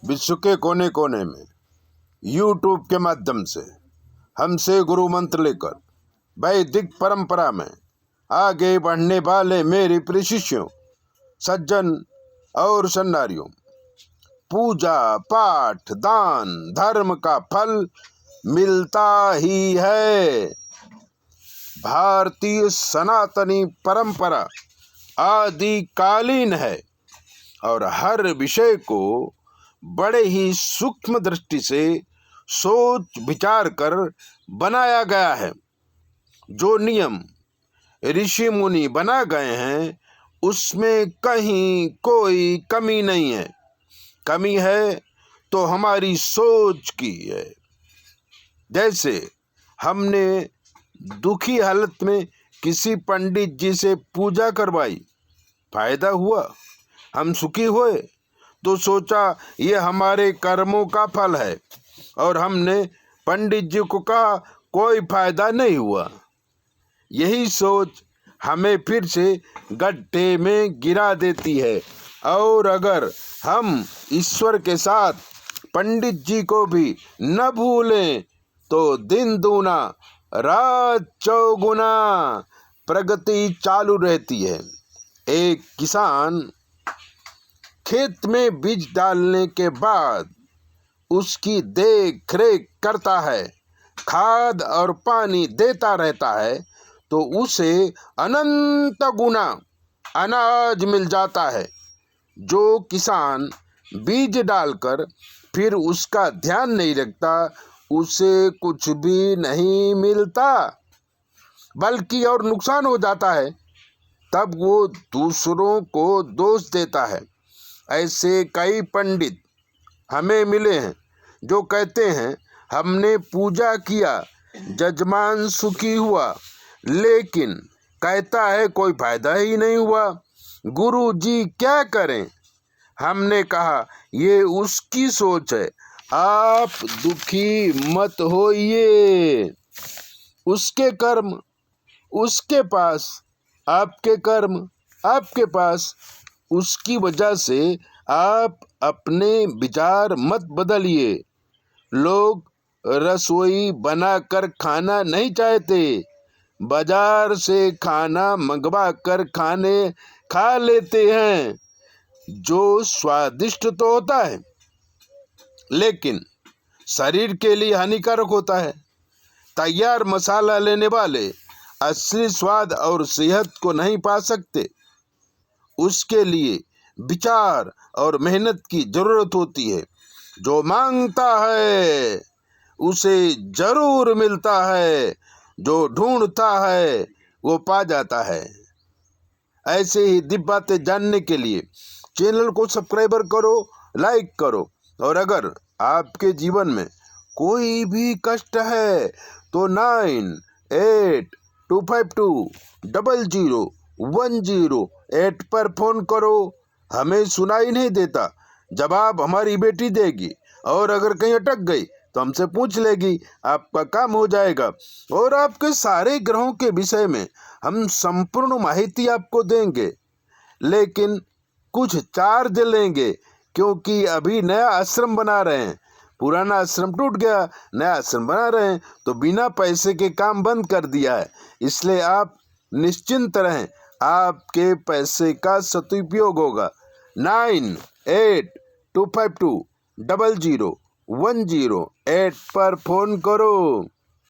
विश्व के कोने कोने में यूट्यूब के माध्यम से हमसे गुरु मंत्र लेकर वैदिक परंपरा में आगे बढ़ने वाले मेरे प्रिय शिष्यों, सज्जन और सन्नारियों, पूजा पाठ दान धर्म का फल मिलता ही है। भारतीय सनातनी परंपरा आदिकालीन है और हर विषय को बड़े ही सूक्ष्म दृष्टि से सोच विचार कर बनाया गया है। जो नियम ऋषि मुनि बना गए हैं उसमें कहीं कोई कमी नहीं है। कमी है तो हमारी सोच की है। जैसे हमने दुखी हालत में किसी पंडित जी से पूजा करवाई, फायदा हुआ, हम सुखी हुए, तो सोचा ये हमारे कर्मों का फल है, और हमने पंडित जी को कहा कोई फायदा नहीं हुआ। यही सोच हमें फिर से गड्ढे में गिरा देती है। और अगर हम ईश्वर के साथ पंडित जी को भी न भूलें तो दिन दूना रात चौगुना प्रगति चालू रहती है। एक किसान खेत में बीज डालने के बाद उसकी देख रेख करता है, खाद और पानी देता रहता है, तो उसे अनंत गुना अनाज मिल जाता है। जो किसान बीज डालकर फिर उसका ध्यान नहीं रखता, उसे कुछ भी नहीं मिलता, बल्कि और नुकसान हो जाता है। तब वो दूसरों को दोष देता है। ऐसे कई पंडित हमें मिले हैं जो कहते हैं हमने पूजा किया, जजमान सुखी हुआ, लेकिन कहता है कोई फायदा ही नहीं हुआ, गुरु जी क्या करें। हमने कहा ये उसकी सोच है, आप दुखी मत होइए। उसके कर्म उसके पास, आपके कर्म आपके पास। उसकी वजह से आप अपने विचार मत बदलिए। लोग रसोई बनाकर खाना नहीं चाहते, बाजार से खाना मंगवा कर खा लेते हैं, जो स्वादिष्ट तो होता है लेकिन शरीर के लिए हानिकारक होता है। तैयार मसाला लेने वाले असली स्वाद और सेहत को नहीं पा सकते। उसके लिए विचार और मेहनत की जरूरत होती है। जो मांगता है उसे जरूर मिलता है, जो ढूंढता है वो पा जाता है। ऐसे ही दिव्य बातें जानने के लिए चैनल को सब्सक्राइबर करो, लाइक करो। और अगर आपके जीवन में कोई भी कष्ट है तो 9825200108 पर फोन करो। हमें सुनाई नहीं देता, जवाब हमारी बेटी देगी। और अगर कहीं अटक गई तो हमसे पूछ लेगी, आपका काम हो जाएगा। और आपके सारे ग्रहों के विषय में हम संपूर्ण माहिती आपको देंगे, लेकिन कुछ चार्ज लेंगे, क्योंकि अभी नया आश्रम बना रहे हैं। पुराना आश्रम टूट गया, नया आश्रम बना रहे हैं, तो बिना पैसे के काम बंद कर दिया है। इसलिए आप निश्चिंत रहें, आपके पैसे का सदुपयोग होगा। 9825200108 पर फोन करो।